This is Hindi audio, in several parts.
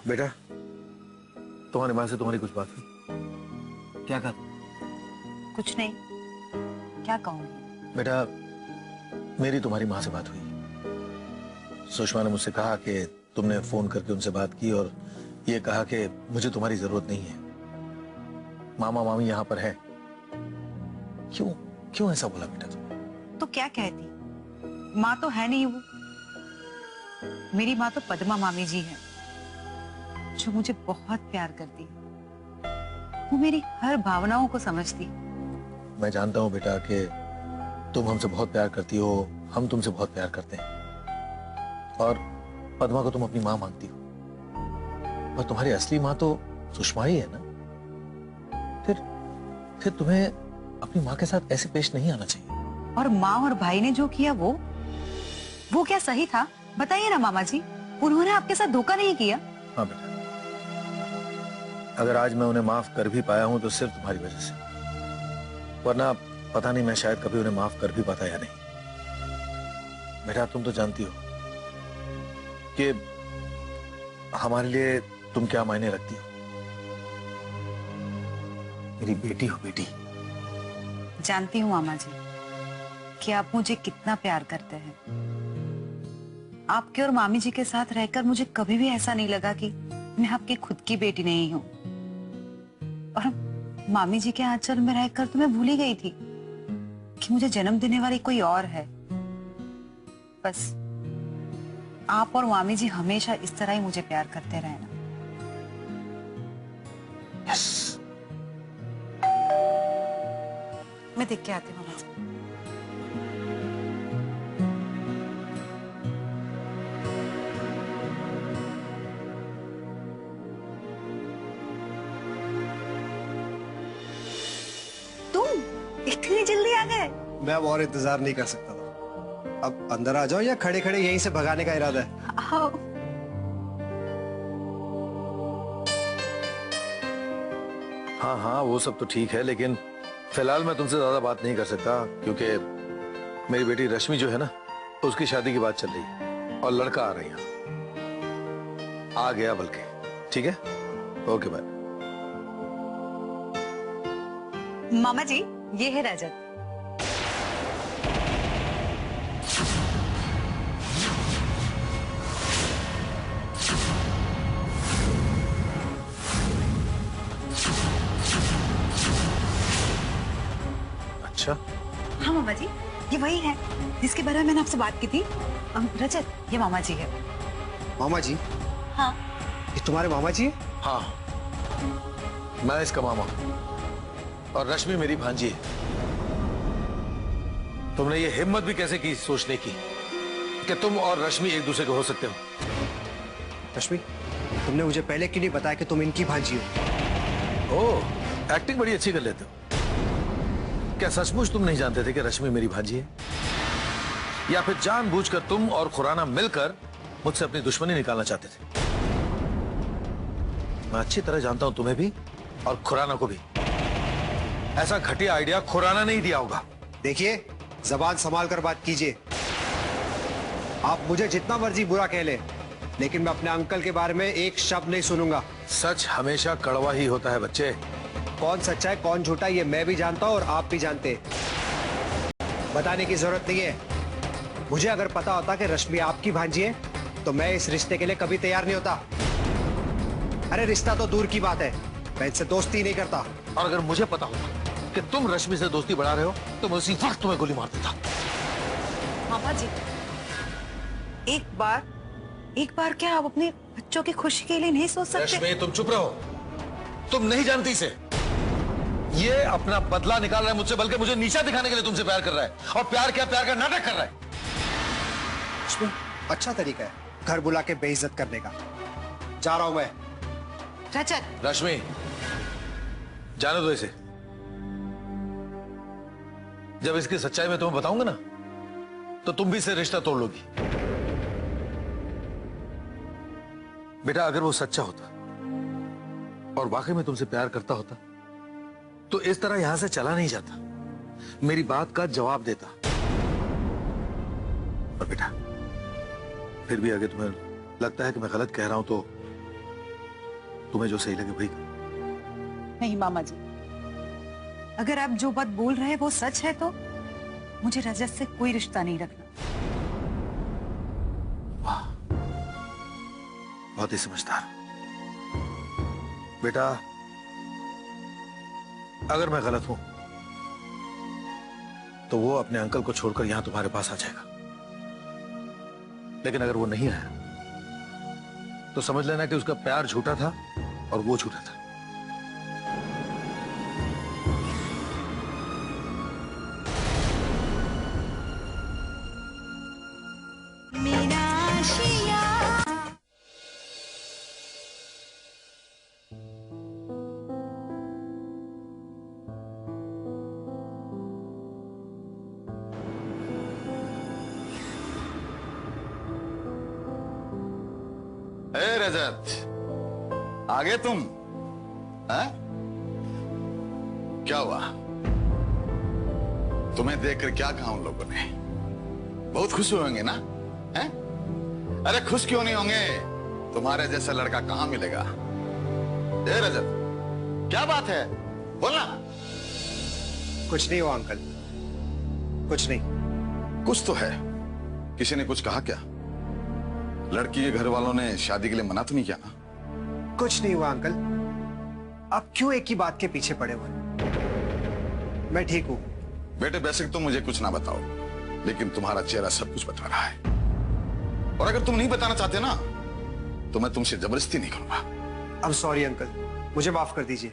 बेटा, तुम्हारी माँ से तुम्हारी कुछ बात हुई? क्या कहा? कुछ नहीं, क्या कहूँगी? बेटा, मेरी तुम्हारी माँ से बात हुई। सुषमा ने मुझसे कहा कि तुमने फोन करके उनसे बात की और ये कहा कि मुझे तुम्हारी जरूरत नहीं है, मामा मामी यहाँ पर है। क्यों क्यों ऐसा बोला बेटा तुमने? तो क्या कहती, माँ तो है नहीं वो। मेरी माँ तो पद्मा मामी जी है, जो मुझे बहुत प्यार करती है। वो मेरी हर भावनाओं को समझती है। मैं जानता हूँ बेटा कि तुम हमसे बहुत प्यार करती हो, हम तुमसे बहुत प्यार करते हैं, और पद्मा को तुम अपनी माँ मानती हो, और तुम्हारी असली माँ तो सुषमा ही है ना। फिर तुम्हें अपनी माँ के साथ ऐसे पेश नहीं आना चाहिए। और माँ और भाई ने जो किया वो क्या सही था? बताइए ना मामा जी, उन्होंने आपके साथ धोखा नहीं किया? हाँ बेटा, अगर आज मैं उन्हें माफ कर भी पाया हूं तो सिर्फ तुम्हारी वजह से, वरना पता नहीं मैं शायद कभी उन्हें माफ कर भी पाता या नहीं। बेटा, तुम तो जानती हो कि हमारे लिए तुम क्या मायने रखती हो। मेरी बेटी हो बेटी। जानती हूँ मामा जी कि आप मुझे कितना प्यार करते हैं। आपके और मामी जी के साथ रहकर मुझे कभी भी ऐसा नहीं लगा कि मैं आपकी खुद की बेटी नहीं हूँ। और मामी जी के आंचल में रहकर तो मैं भूल ही गई थी कि मुझे जन्म देने वाली कोई और है। बस आप और मामी जी हमेशा इस तरह ही मुझे प्यार करते रहना। यस। मैं देख के आती हूँ मामा जी। तुम इतनी जल्दी आ गए? मैं अब और इंतजार नहीं कर सकता था। अब अंदर आ जाओ या खड़े खड़े यहीं से भगाने का इरादा है? आओ। हाँ हाँ, वो सब तो ठीक है, लेकिन फिलहाल मैं तुमसे ज्यादा बात नहीं कर सकता, क्योंकि मेरी बेटी रश्मि जो है ना, उसकी शादी की बात चल रही है और लड़का आ रही है, आ गया बल्कि। ठीक है, ओके बाय। मामा जी, ये है रजत। अच्छा, हाँ मामा जी, ये वही है जिसके बारे में मैंने आपसे बात की थी। रजत, ये मामा जी है। मामा जी? हाँ। ये तुम्हारे मामा जी है? हाँ, मैं इसका मामा हूं और रश्मि मेरी भांजी है। तुमने ये हिम्मत भी कैसे की सोचने की कि तुम और रश्मि एक दूसरे के हो सकते हो? रश्मि, तुमने मुझे पहले क्यों नहीं बताया कि तुम इनकी भांजी हो? ओह, एक्टिंग बड़ी अच्छी कर लेते हो। क्या सचमुच तुम नहीं जानते थे कि रश्मि मेरी भांजी है, या फिर जानबूझकर तुम और खुराना मिलकर मुझसे अपनी दुश्मनी निकालना चाहते थे? मैं अच्छी तरह जानता हूं तुम्हें भी और खुराना को भी। ऐसा घटिया आइडिया खुराना नहीं दिया होगा। देखिए, जबान संभाल कर बात कीजिए। आप मुझे जितना मर्जी बुरा कह ले, लेकिन मैं अपने अंकल के बारे में एक शब्द नहीं सुनूंगा। सच हमेशा कड़वा ही होता है बच्चे। कौन सच्चा है कौन झूठा, ये मैं भी जानता हूं और आप भी जानते। बताने की जरूरत नहीं है। मुझे अगर पता होता कि रश्मि आपकी भांजी है तो मैं इस रिश्ते के लिए कभी तैयार नहीं होता। अरे रिश्ता तो दूर की बात है, मैं इससे दोस्ती नहीं करता। और अगर मुझे पता होता कि तुम रश्मि से दोस्ती बढ़ा रहे हो तो मैं उसी वक्त तुम्हें गोली मार देता। मामा जी, एक बार क्या आप अपने बच्चों की खुशी के लिए नहीं सोच सकते? रश्मि, तुम चुप रहो। तुम नहीं जानती इसे। ये अपना बदला निकाल रहा है मुझसे, बल्कि मुझे नीचा दिखाने के लिए तुमसे प्यार कर रहा है। और प्यार क्या, प्यार का नाटक कर रहा है। अच्छा तरीका है घर बुला के बेइज्जत करने का। जा रहा हूं मैं। रजत, रश्मि, जाने दो इसे। जब इसकी सच्चाई मैं तुम्हें बताऊंगा ना, तो तुम भी इसे रिश्ता तोड़ लोगी। बेटा, अगर वो सच्चा होता और वाकई में तुमसे प्यार करता होता तो इस तरह यहां से चला नहीं जाता, मेरी बात का जवाब देता। और बेटा, फिर भी अगर तुम्हें लगता है कि मैं गलत कह रहा हूं तो तुम्हें जो सही लगे वही करो। नहीं मामा जी, अगर आप जो बात बोल रहे हैं वो सच है तो मुझे रजत से कोई रिश्ता नहीं रखना। वाह, बहुत ही समझदार। बेटा, अगर मैं गलत हूं तो वो अपने अंकल को छोड़कर यहां तुम्हारे पास आ जाएगा, लेकिन अगर वो नहीं आया तो समझ लेना कि उसका प्यार झूठा था और वो झूठा था। ए रजत, आगे तुम? हैं? क्या हुआ? तुम्हें देखकर क्या कहा उन लोगों ने? बहुत खुश हुए होंगे ना? हैं? अरे खुश क्यों नहीं होंगे? तुम्हारे जैसा लड़का कहां मिलेगा? ए रजत, क्या बात है? बोलना। कुछ नहीं हुआ अंकल, कुछ नहीं। कुछ तो है। किसी ने कुछ कहा क्या? लड़की के घर वालों ने शादी के लिए मना तो नहीं किया ना? कुछ नहीं हुआ अंकल, आप क्यों एक ही बात के पीछे पड़े हुए? मैं ठीक हूं। बेटे, वैसे तुम मुझे कुछ ना बताओ, लेकिन तुम्हारा चेहरा सब कुछ बता रहा है। और अगर तुम नहीं बताना चाहते ना तो मैं तुमसे जबरदस्ती नहीं करूंगा। I'm सॉरी अंकल, मुझे माफ कर दीजिए।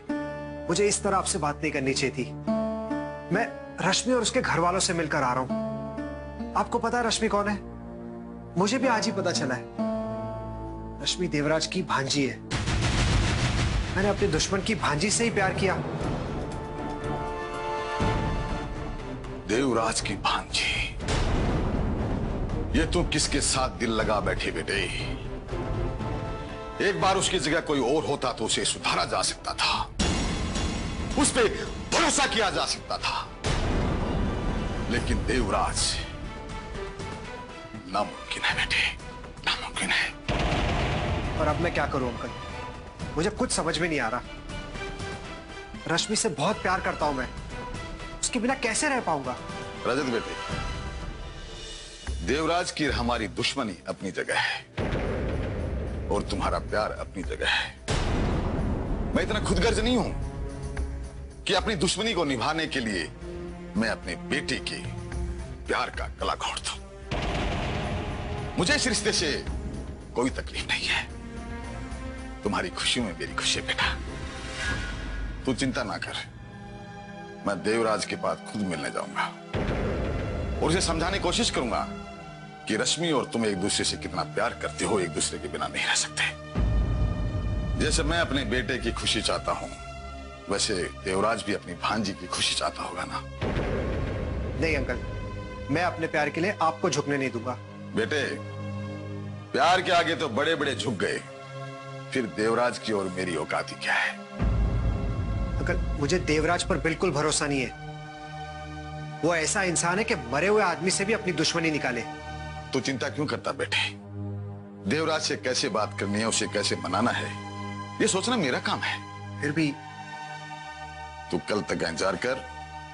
मुझे इस तरह आपसे बात नहीं करनी चाहिए थी। मैं रश्मि और उसके घर वालों से मिलकर आ रहा हूं। आपको पता है रश्मि कौन है? मुझे भी आज ही पता चला है। रश्मि देवराज की भांजी है। मैंने अपने दुश्मन की भांजी से ही प्यार किया। देवराज की भांजी? ये तुम किसके साथ दिल लगा बैठे बेटे? एक बार उसकी जगह कोई और होता तो उसे सुधारा जा सकता था, उस पे भरोसा किया जा सकता था, लेकिन देवराज नामुमकिन है बेटे, नामुमकिन है। और अब मैं क्या करूं अंकल? मुझे कुछ समझ में नहीं आ रहा। रश्मि से बहुत प्यार करता हूं मैं, उसके बिना कैसे रह पाऊंगा? रजत बेटे, देवराज की हमारी दुश्मनी अपनी जगह है और तुम्हारा प्यार अपनी जगह है। मैं इतना खुदगर्ज नहीं हूं कि अपनी दुश्मनी को निभाने के लिए मैं अपने बेटे के प्यार का गला घोट दूं। मुझे इस रिश्ते से कोई तकलीफ नहीं है। तुम्हारी खुशी में मेरी खुशी है बेटा। तू चिंता ना कर, मैं देवराज के पास खुद मिलने जाऊंगा और उसे समझाने की कोशिश करूंगा कि रश्मि और तुम एक दूसरे से कितना प्यार करते हो, एक दूसरे के बिना नहीं रह सकते। जैसे मैं अपने बेटे की खुशी चाहता हूं, वैसे देवराज भी अपनी भांजी की खुशी चाहता होगा ना? नहीं अंकल, मैं अपने प्यार के लिए आपको झुकने नहीं दूंगा। बेटे, प्यार के आगे तो बड़े बड़े झुक गए, फिर देवराज की और मेरी औकात ही क्या है? अंकल, मुझे देवराज पर बिल्कुल भरोसा नहीं है। वो ऐसा इंसान है कि मरे हुए आदमी से भी अपनी दुश्मनी निकाले। तू चिंता क्यों करता बेटे? देवराज से कैसे बात करनी है, उसे कैसे मनाना है, ये सोचना मेरा काम है। फिर भी तू कल तक इंतजार कर,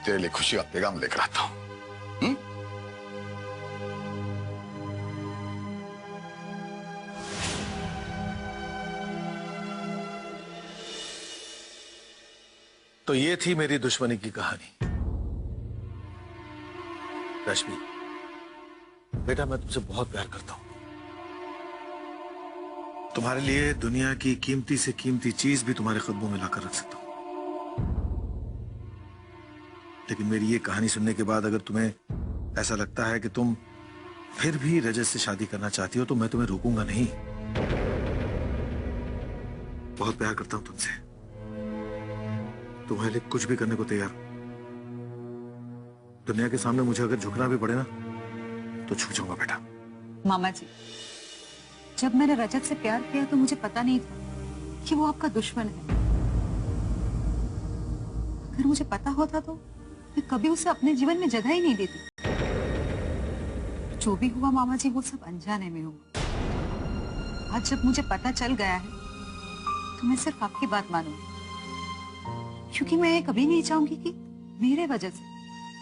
तेरे लिए खुशी का पैगाम लेकर आता हूं। तो ये थी मेरी दुश्मनी की कहानी। रश्मि बेटा, मैं तुमसे बहुत प्यार करता हूं। तुम्हारे लिए दुनिया की कीमती से कीमती चीज भी तुम्हारे कदमों में लाकर रख सकता हूं, लेकिन मेरी ये कहानी सुनने के बाद अगर तुम्हें ऐसा लगता है कि तुम फिर भी रजत से शादी करना चाहती हो तो मैं तुम्हें रोकूंगा नहीं। बहुत प्यार करता हूं तुमसे, तुम्हारे लिए कुछ भी करने को तैयार। दुनिया के सामने मुझे अगर झुकना भी पड़े ना तो झुक जाऊंगा बेटा। मामा जी, जब मैंने रजत से प्यार किया तो मुझे पता नहीं था कि वो आपका दुश्मन है। अगर मुझे पता होता तो मैं कभी उसे अपने जीवन में जगह ही नहीं देती। जो भी हुआ मामा जी, वो सब अनजाने में हुआ। आज जब मुझे पता चल गया है तो मैं सिर्फ आपकी बात मानूंगी, क्योंकि मैं ये कभी नहीं चाहूंगी कि मेरे वजह से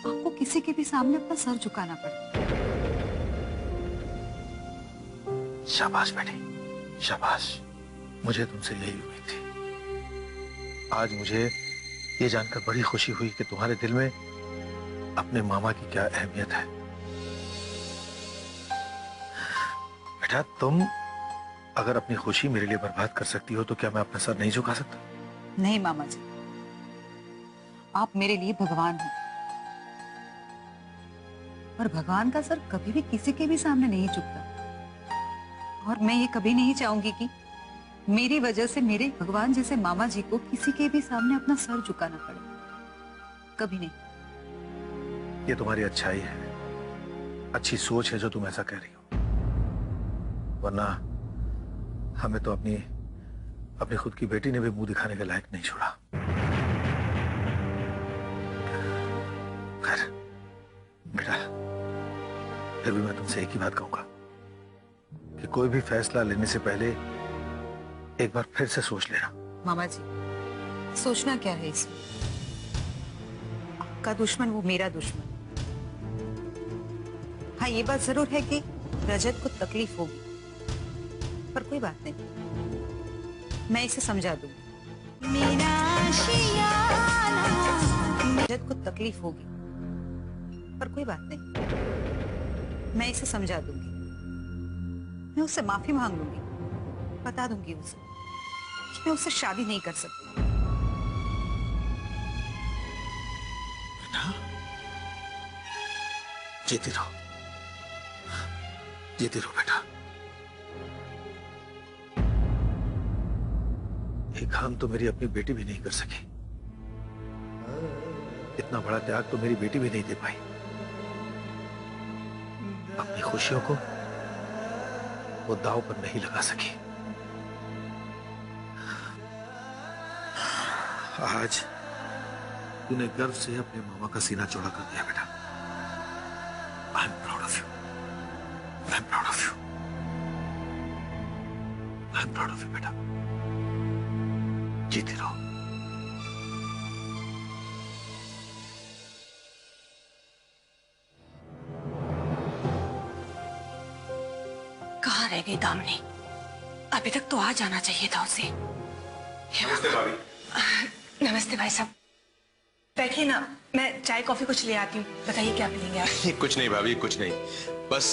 आपको किसी के भी सामने अपना सर झुकाना पड़े। शाबाश बेटी, शाबाश। मुझे तुमसे यही उम्मीद थी। आज मुझे ये जानकर बड़ी खुशी हुई कि तुम्हारे दिल में अपने मामा की क्या अहमियत है। बेटा, तुम अगर अपनी खुशी मेरे लिए बर्बाद कर सकती हो तो क्या मैं अपना सर नहीं झुका सकता? नहीं मामा जी, आप मेरे लिए भगवान हो, और भगवान का सर कभी भी किसी के भी सामने नहीं झुकता। और मैं ये कभी नहीं चाहूंगी कि मेरी वजह से मेरे भगवान जैसे मामा जी को किसी के भी सामने अपना सर झुकाना पड़े, कभी नहीं। ये तुम्हारी अच्छाई है, अच्छी सोच है जो तुम ऐसा कह रही हो, वरना हमें तो अपनी खुद की बेटी ने भी मुंह दिखाने के लायक नहीं छोड़ा। खैर बेटा, फिर भी मैं तुमसे एक ही बात कहूंगा कि कोई भी फैसला लेने से पहले एक बार फिर से सोच लेना। मामा जी, सोचना क्या है इसमें? आपका दुश्मन वो मेरा दुश्मन। हाँ, ये बात जरूर है कि रजत को तकलीफ होगी, पर कोई बात नहीं, मैं इसे समझा दूंगी। रजत को तकलीफ होगी, पर कोई बात नहीं, मैं इसे समझा दूंगी। मैं उससे माफी मांग लूंगी, बता दूंगी उसे कि मैं उससे शादी नहीं कर सकती। बेटा, जीती रहो, जीती रहो बेटा। एक काम तो मेरी अपनी बेटी भी नहीं कर सकी, इतना बड़ा त्याग तो मेरी बेटी भी नहीं दे पाई। अपनी खुशियों को वो दांव पर नहीं लगा सकी। आज तूने गर्व से अपने मामा का सीना चौड़ा कर दिया बेटा। I am proud of you, I am proud of you, I am proud of you बेटा। जीते रहो। कहाँ रह गई दामिनी? अभी तक तो आ जाना चाहिए था उसे। नमस्ते भाभी। नमस्ते भाई साहब, बैठिए ना, मैं चाय कॉफी कुछ ले आती हूँ। बताइए क्या पिलेंगे आप? कुछ नहीं भाभी, कुछ नहीं, बस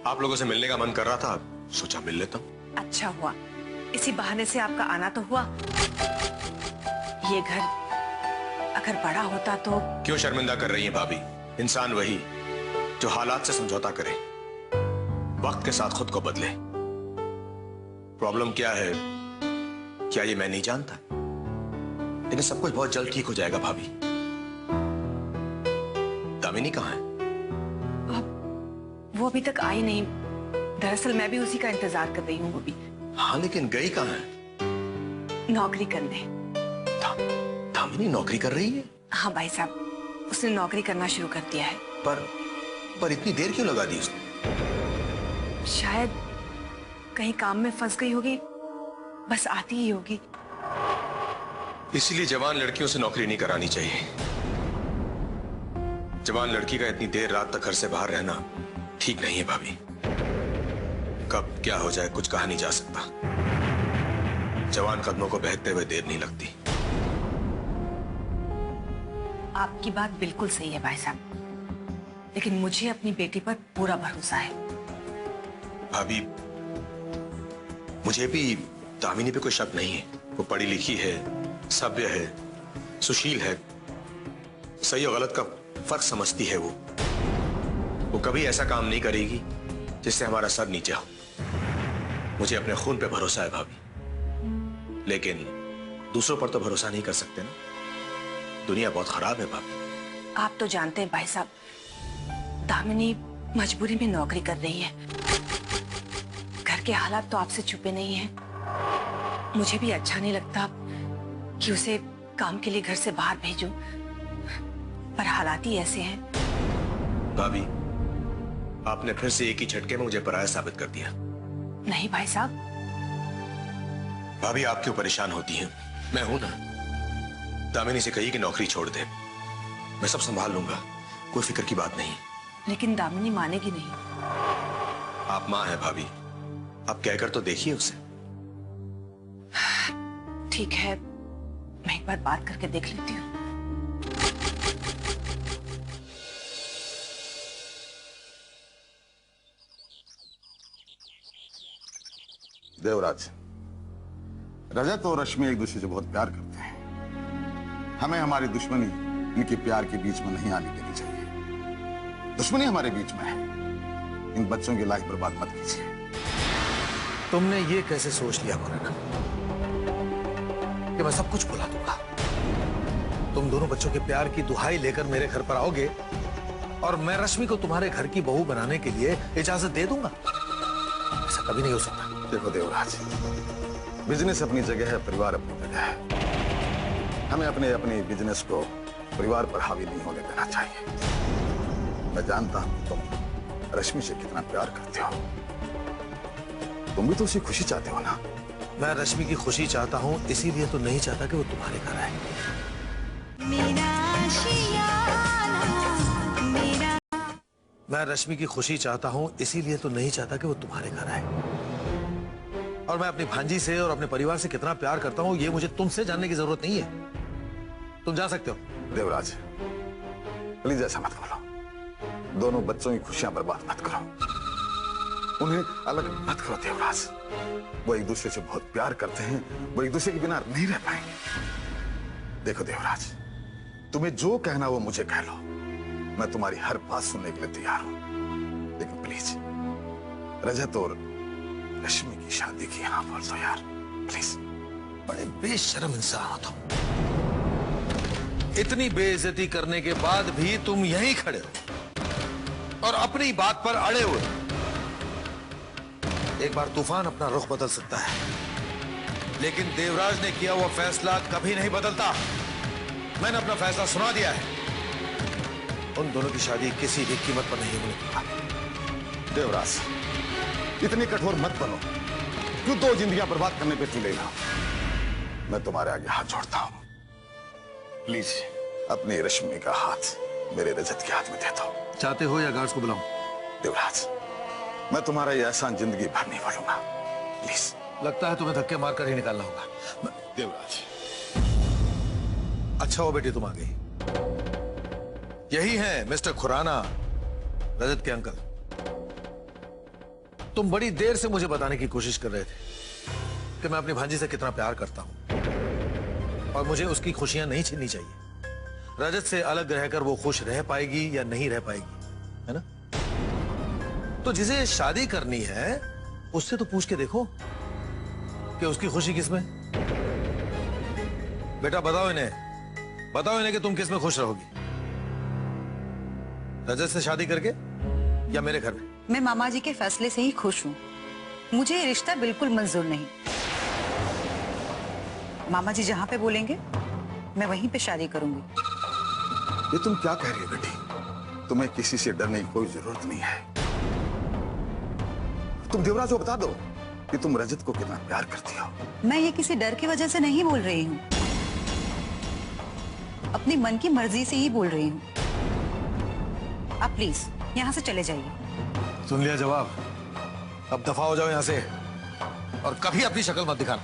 आप लोगों से मिलने का मन कर रहा था, सोचा मिल लेता हूँ। अच्छा हुआ, इसी बहाने से आपका आना तो हुआ। ये घर अगर बड़ा होता तो। क्यों शर्मिंदा कर रही हैं भाभी? इंसान वही जो हालात से समझौता करे, वक्त के साथ खुद को बदले। प्रॉब्लम क्या है क्या ये मैं नहीं जानता, लेकिन सब कुछ बहुत जल्द ठीक हो जाएगा भाभी। दामिनी कहाँ है? वो अभी तक आई नहीं, दरअसल मैं भी उसी का इंतजार कर रही हूँ। वो भी। हाँ, लेकिन गई कहाँ है? नौकरी करने। दामिनी नौकरी कर रही है? हाँ भाई साहब, उसने नौकरी करना शुरू कर दिया है। पर इतनी देर क्यों लगा दी उसने? शायद कहीं काम में फंस गई होगी, बस आती ही होगी। इसलिए जवान लड़कियों से नौकरी नहीं करानी चाहिए। जवान लड़की का इतनी देर रात तक घर से बाहर रहना ठीक नहीं है भाभी। कब क्या हो जाए कुछ कहा नहीं जा सकता। जवान कदमों को बहकते हुए देर नहीं लगती। आपकी बात बिल्कुल सही है भाई साहब, लेकिन मुझे अपनी बेटी पर पूरा भरोसा है। भाभी, मुझे भी दामिनी पे कोई शक नहीं है। वो पढ़ी लिखी है, सभ्य है, सुशील है, सही और गलत का फर्क समझती है। वो कभी ऐसा काम नहीं करेगी जिससे हमारा सर नीचे हो। मुझे अपने खून पे भरोसा है भाभी, लेकिन दूसरों पर तो भरोसा नहीं कर सकते ना। दुनिया बहुत खराब है भाभी। आप तो जानते हैं भाई साहब, दामिनी मजबूरी में नौकरी कर रही है। घर के हालात तो आपसे छुपे नहीं हैं। मुझे भी अच्छा नहीं लगता कि उसे काम के लिए घर से बाहर भेजूं, पर हालात ही ऐसे हैं। भाभी, आपने फिर से एक ही झटके में मुझे पराया साबित कर दिया। नहीं भाई साहब, भाभी आप क्यों परेशान होती हैं? मैं हूं ना। दामिनी से कही कि नौकरी छोड़ दे, मैं सब संभाल लूंगा, कोई फिक्र की बात नहीं। लेकिन दामिनी मानेगी नहीं। आप मां हैं भाभी, आप कहकर तो देखिए उसे। ठीक है, मैं एक बार बात करके देख लेती हूँ। देवराज, रजत और रश्मि एक दूसरे से बहुत प्यार करते हैं। हमें हमारी दुश्मनी इनके प्यार के बीच में नहीं आने देनी चाहिए। दुश्मनी हमारे बीच में है, इन बच्चों की लाइफ बर्बाद मत कीजिए। तुमने ये कैसे सोच लिया मुराना कि मैं सब कुछ भुला दूंगा? तुम दोनों बच्चों के प्यार की दुहाई लेकर मेरे घर पर आओगे और मैं रश्मि को तुम्हारे घर की बहू बनाने के लिए इजाजत दे दूंगा? ऐसा कभी नहीं हो सकता। देखो देवराज, बिजनेस अपनी जगह है, परिवार अपनी जगह है। हमें अपने अपने बिजनेस को परिवार पर हावी नहीं होने देना चाहिए। मैं जानता हूं तुम रश्मि से कितना प्यार करते हो, तुम भी तो उसकी खुशी चाहते हो ना? मैं रश्मि की खुशी चाहता हूं, इसीलिए तो नहीं चाहता कि वो तुम्हारे घर आए। मैं रश्मि की खुशी चाहता हूं, इसीलिए तो नहीं चाहता कि वो तुम्हारे घर आए। और मैं अपनी भांजी से और अपने परिवार से कितना प्यार करता हूं, ये मुझे तुमसे जानने की जरूरत नहीं है। तुम जा सकते हो। देवराज, प्लीज ऐसा मत बोलो। दोनों बच्चों की खुशियां बर्बाद मत करो, उन्हें अलग मत करो देवराज। वो एक दूसरे से बहुत प्यार करते हैं, वो एक दूसरे के बिना नहीं रह पाएंगे। देखो देवराज, तुम्हें जो कहना वो मुझे कह लो, मैं तुम्हारी हर बात सुनने के लिए तैयार हूं। लेकिन प्लीज रजत और रश्मि की शादी की हाँ बोल दो यार, प्लीज। बड़े बेशर्म इंसान हो तुम। इतनी बेइज्जती करने के बाद भी तुम यहीं खड़े हो और अपनी बात पर अड़े हुए। एक बार तूफान अपना रुख बदल सकता है, लेकिन देवराज ने किया हुआ फैसला कभी नहीं बदलता। मैंने अपना फैसला सुना दिया है। उन दोनों की शादी किसी भी कीमत पर नहीं होने दूंगा। देवराज, इतने कठोर मत बनो। क्यों दो जिंदगियां बर्बाद करने पे तुलेगा? मैं तुम्हारे आगे हाथ जोड़ता हूं, प्लीज अपनी रश्मि का हाथ मेरे रजत के हाथ में दे दो। चाहते हो या गार्ड्स को बुलाऊं? देवराज, मैं तुम्हारा ये एहसान जिंदगी भर नहीं भूलूंगा, प्लीज। लगता है तुम्हें धक्के मारकर ही निकालना होगा। देवराज, अच्छा हो बेटी, तुम आ गई। यही है मिस्टर खुराना, रजत के अंकल। तुम बड़ी देर से मुझे बताने की कोशिश कर रहे थे कि मैं अपनी भांजी से कितना प्यार करता हूं और मुझे उसकी खुशियां नहीं छीननी चाहिए। रजत से अलग रहकर वो खुश रह पाएगी या नहीं रह पाएगी, है ना? तो जिसे शादी करनी है उससे तो पूछ के देखो कि उसकी खुशी किसमें। बेटा बताओ इन्हें कि तुम किसमें खुश रहोगी, रजत से शादी करके या मेरे घर में? मैं मामा जी के फैसले से ही खुश हूँ। मुझे ये रिश्ता बिल्कुल मंजूर नहीं। मामा जी जहाँ पे बोलेंगे मैं वहीं पे शादी करूंगी। ये तुम क्या कह रही हो बेटी? तुम्हें किसी से डरने की कोई जरूरत नहीं है। तुम देवराज को बता दो कि तुम रजत को कितना प्यार करती हो। मैं ये किसी डर की वजह से नहीं बोल रही हूँ, अपनी मन की मर्जी से ही बोल रही हूँ। आप प्लीज यहाँ से चले जाइए। सुन लिया जवाब? अब दफा हो जाओ यहां से और कभी अपनी शक्ल मत दिखाना।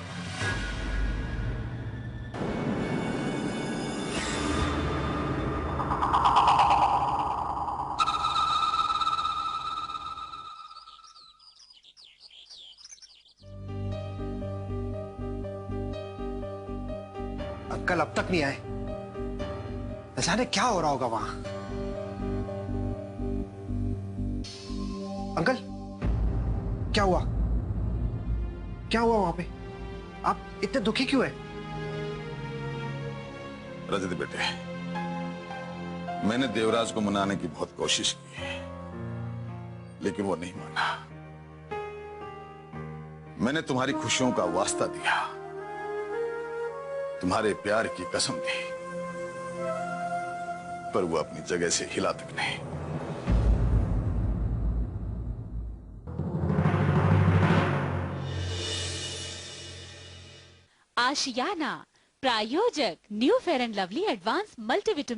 अंकल अब तक नहीं आए, न जाने क्या हो रहा होगा वहां। अंकल, क्या हुआ? क्या हुआ वहां पे? आप इतने दुखी क्यों हैं? रजत बेटे, मैंने देवराज को मनाने की बहुत कोशिश की, लेकिन वो नहीं माना। मैंने तुम्हारी खुशियों का वास्ता दिया, तुम्हारे प्यार की कसम दी, पर वो अपनी जगह से हिला तक नहीं। आशियाना प्रायोजक new fair and lovely advance multivitamin